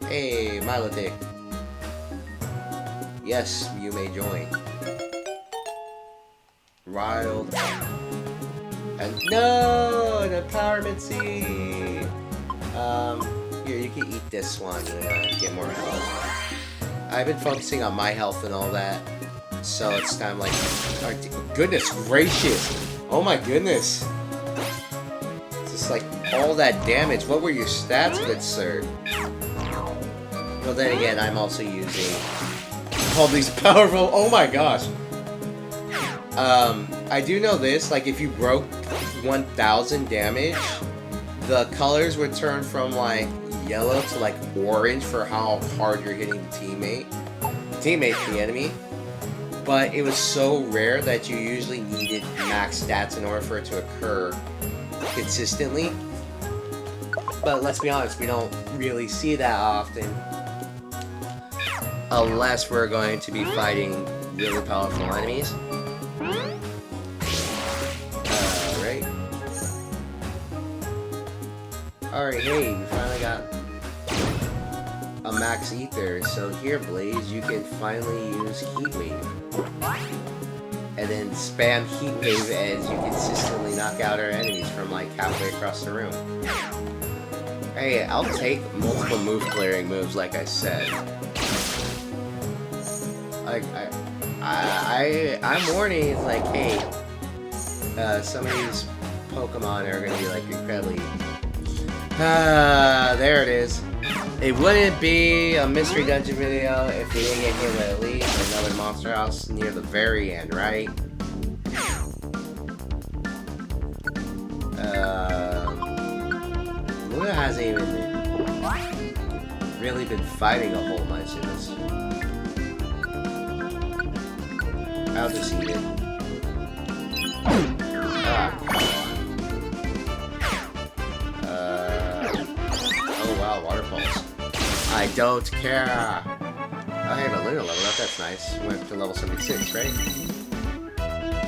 Hey, Milotic. Yes, you may join. Riled. And no, an empowerment seed. Here, you can eat this one and get more health. I've been focusing on my health and all that, so it's time, like, oh, goodness gracious. Oh my goodness. It's just like all that damage. What were your stats, good sir? Well, then again, I'm also using all these powerful, oh my gosh. I do know this, like, if you broke 1,000 damage, the colors would turn from, like, yellow to, like, orange for how hard you're hitting the the enemy. But it was so rare that you usually needed max stats in order for it to occur consistently. But let's be honest, we don't really see that often. Unless we're going to be fighting really powerful enemies. Alright, hey, we finally got a max ether. So here, Blaze, you can finally use Heat Wave. And then spam Heat Wave as you consistently knock out our enemies from, like, halfway across the room. Hey, I'll take multiple move clearing moves, like I said. I'm warning, like, hey, some of these Pokemon are gonna be, like, incredibly... there it is. It wouldn't be a mystery dungeon video if we didn't get hit with at least another monster house near the very end, right? Luna hasn't even really been fighting a whole bunch in this. I'll just eat it. Oh wow, waterfalls. I don't care. Oh hey, but Luna leveled up, that's nice. Went to level 76, right?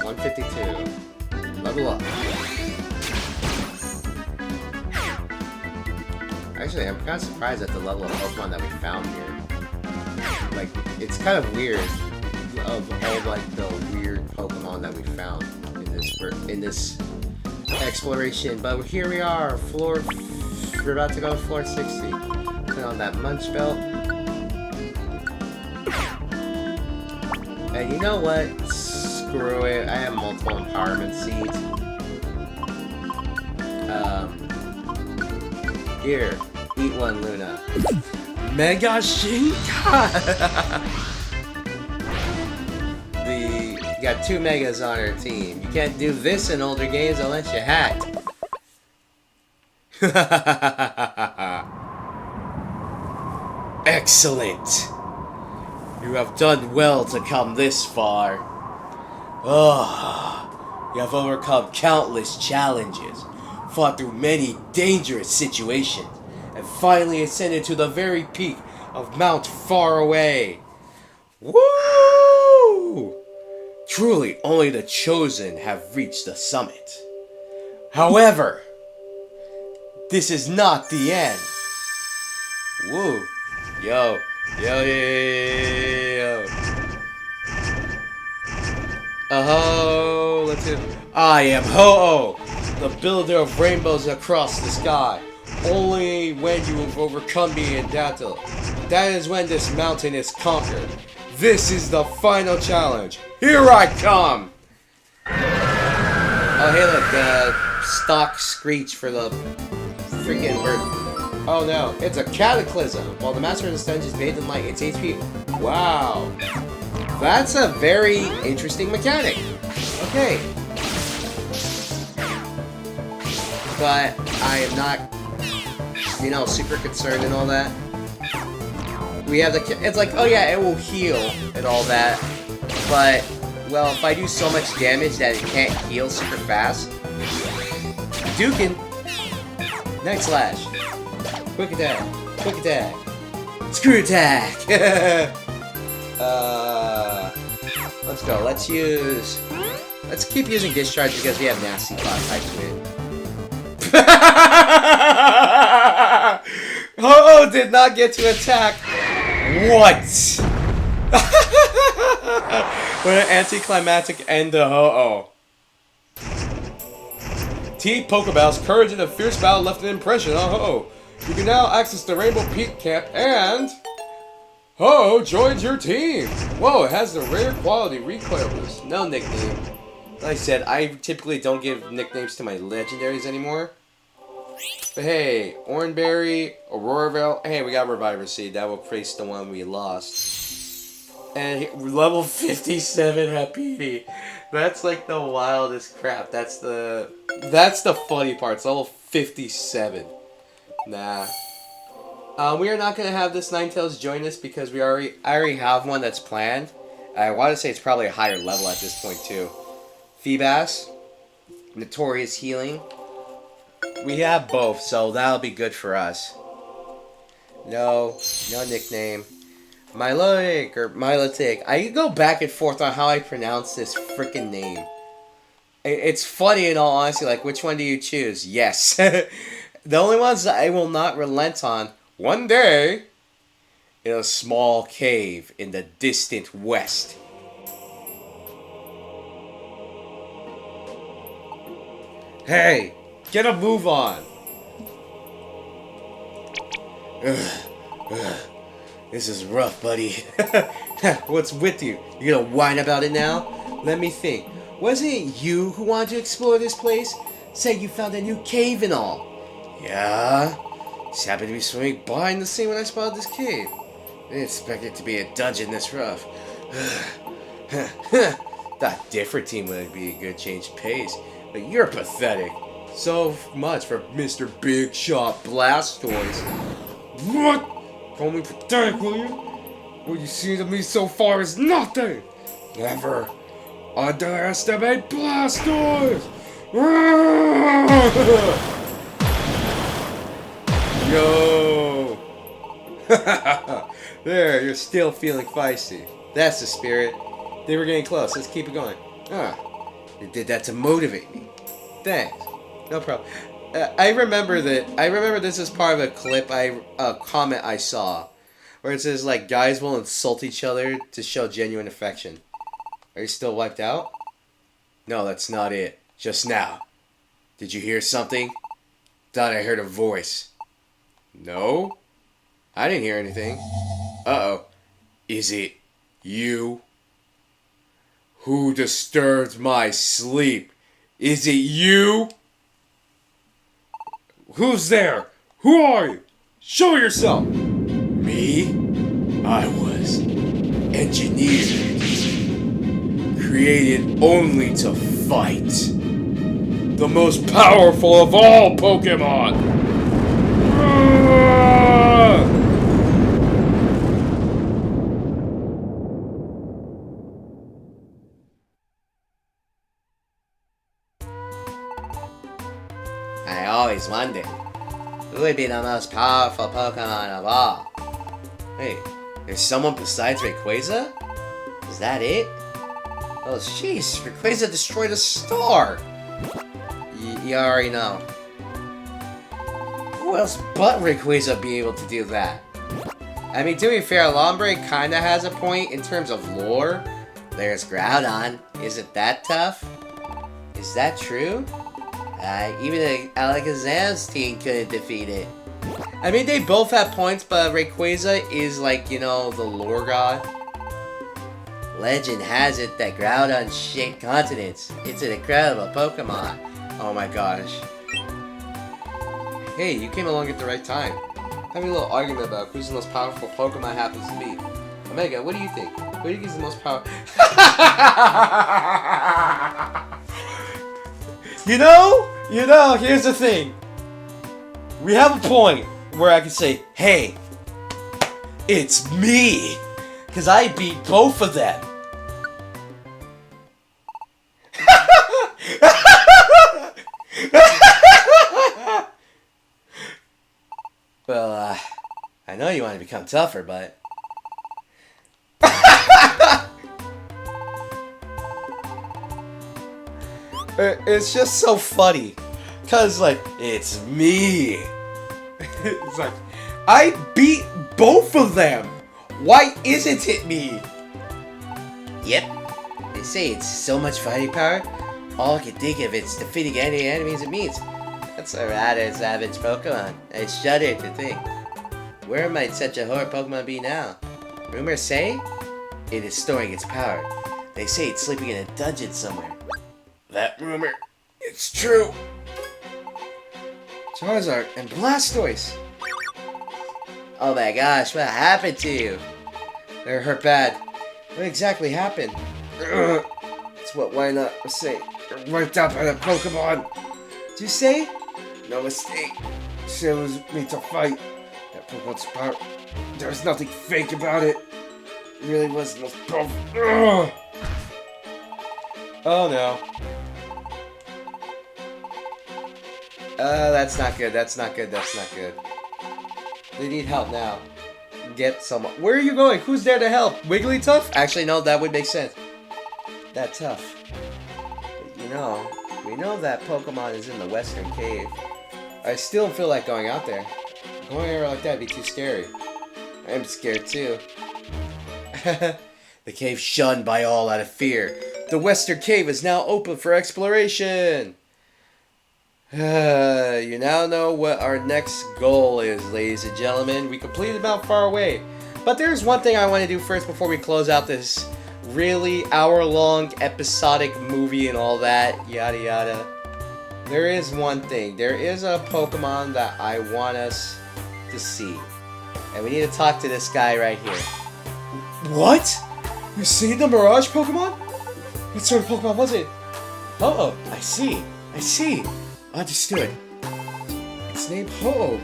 152. Level up. Actually, I'm kind of surprised at the level of Pokemon that we found here. Like, it's kind of weird of all like the weird Pokemon that we found in this exploration. But here we are, we're about to go to floor 60. Put on that Munch Belt. And you know what? Screw it. I have multiple empowerment seeds. Here, eat one, Luna. Mega Shinka! You got 2 Megas on our team. You can't do this in older games unless you hat. Excellent! You have done well to come this far. You have overcome countless challenges, fought through many dangerous situations, and finally ascended to the very peak of Mount Faraway. Woo! Truly, only the chosen have reached the summit. However, this is not the end. Woo! Yo. Oh, let's do. I am Ho-Oh, the builder of rainbows across the sky. Only when you have overcome me in battle, that is when this mountain is conquered. This is the final challenge. Here I come! Oh, hey, look, stock screech for the freaking bird. Oh no, it's a cataclysm. While the master of the sponge is bathed in light, its HP. Wow. That's a very interesting mechanic. Okay. But I am not, super concerned and all that. We have it's like, oh yeah, it will heal and all that. But, well, if I do so much damage that it can't heal super fast. Dukin. Night Slash. Quick attack. Quick attack. Screw attack. Let's go. Let's keep using Discharge because we have Nasty Plot type to it. Ho-Oh did not get to attack. What? What an anticlimactic end to Ho-Oh. Team Pokeballs, courage in a fierce battle left an impression on Ho-Oh. You can now access the Rainbow Peak Camp and Ho-Oh joins your team. Whoa, it has the rare quality recoil boost. No nickname. Like I said, I typically don't give nicknames to my legendaries anymore. But hey, Oranberry, Auroraville. Hey, we got Reviver Seed. That will replace the one we lost. And level 57 Happy. That's like the wildest crap. That's the funny part. It's level 57. Nah. We are not gonna have this Ninetales join us because I already have one that's planned. I want to say it's probably a higher level at this point too. Feebas, Notorious Healing. We have both, so that'll be good for us. No nickname. Milotic or Milotic. I go back and forth on how I pronounce this freaking name. It's funny in all honesty, like which one do you choose? Yes. The only ones that I will not relent on, one day, in a small cave in the distant west. Hey, get a move on. This is rough, buddy. What's with you? You gonna whine about it now? Let me think. Wasn't it you who wanted to explore this place? Said you found a new cave and all. Yeah? Just happened to be swimming behind the scene when I spotted this cave. Didn't expect it to be a dungeon this rough. Thought different team would be a good change of pace, but you're pathetic. So much for Mr. Big Shot Blastoise. What? Call me pathetic, will you? What you see to me so far is nothing. Never underestimate Blastoise. Yo. There, you're still feeling feisty. That's the spirit. They were getting close. Let's keep it going. You did that to motivate me. Thanks. No problem. I remember this is part of a clip, a comment I saw, where it says, like, guys will insult each other to show genuine affection. Are you still wiped out? No, that's not it. Just now. Did you hear something? Thought I heard a voice. No? I didn't hear anything. Uh-oh. Is it you? Who disturbed my sleep? Is it you? Who's there? Who are you? Show yourself! Me? I was engineered. Created only to fight. The most powerful of all Pokémon! I always wondered, who would be the most powerful Pokemon of all? Hey, there's someone besides Rayquaza? Is that it? Oh jeez, Rayquaza destroyed a star! You already know. Who else but Rayquaza be able to do that? I mean, to be fair, Lombre kinda has a point in terms of lore. There's Groudon. Is it that tough? Is that true? Even Alakazam's team couldn't defeat it. I mean, they both have points, but Rayquaza is like, you know, the lore god. Legend has it that Groudon shaped continents. It's an incredible Pokemon. Oh my gosh. Hey, you came along at the right time. Having a little argument about who's the most powerful Pokemon happens to be. Omega, what do you think? Who do you think is the most powerful? You know, here's the thing. We have a point where I can say, hey, it's me. Because I beat both of them. Well, I know you want to become tougher, but... It's just so funny. Because, like, it's me. It's like, I beat both of them. Why isn't it me? Yep. They say it's so much fighting power, all I can think of is defeating any enemies it meets. That's a rather savage Pokemon. I shudder to think. Where might such a horrid Pokemon be now? Rumors say it is storing its power. They say it's sleeping in a dungeon somewhere. That rumor, it's true. Charizard and Blastoise. Oh my gosh, what happened to you? They're hurt bad. What exactly happened? It's what why not say? You're wiped out by the Pokemon. Did you say? No mistake. You said it was me to fight. That Pokemon's power. There was nothing fake about it. It really was the most powerful. Oh no. That's not good. That's not good. That's not good. They need help now. Get someone. Where are you going? Who's there to help? Wigglytuff? Actually, no, that would make sense. That tough. But you know, we know that Pokemon is in the Western Cave. I still don't feel like going out there. Going there like that would be too scary. I'm scared too. The cave shunned by all out of fear. The Western Cave is now open for exploration. You now know what our next goal is, ladies and gentlemen. We completed Mount Faraway. But there's one thing I want to do first before we close out this really hour-long episodic movie and all that, yada yada. There is one thing. There is a Pokemon that I want us to see. And we need to talk to this guy right here. What? You seen the Mirage Pokemon? What sort of Pokemon was it? Uh-oh, I see. I see. Understood. It's named Ho-Oh.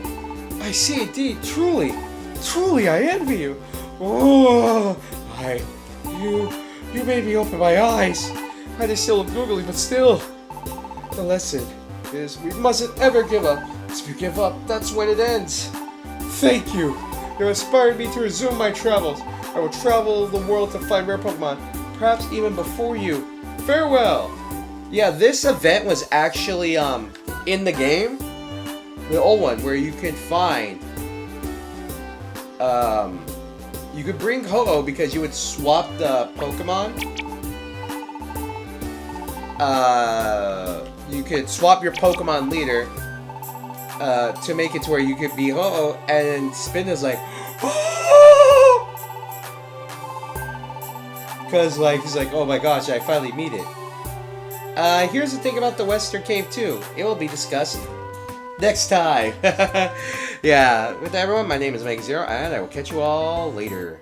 I see indeed. Truly I envy you. Oh, you made me open my eyes. I just still look googly, but still. The lesson is we mustn't ever give up. If you give up, that's when it ends. Thank you. You inspired me to resume my travels. I will travel the world to find rare Pokemon, perhaps even before you. Farewell. Yeah, this event was actually in the game, the old one, where you could find you could bring Ho-Oh because you would swap the Pokemon. You could swap your Pokemon leader to make it to where you could be Ho-Oh, and Spinda's like, because like he's like, oh my gosh, I finally meet it. Here's the thing about the Western Cave too. It will be discussed next time. Yeah, with everyone, my name is Mega Zero, and I will catch you all later.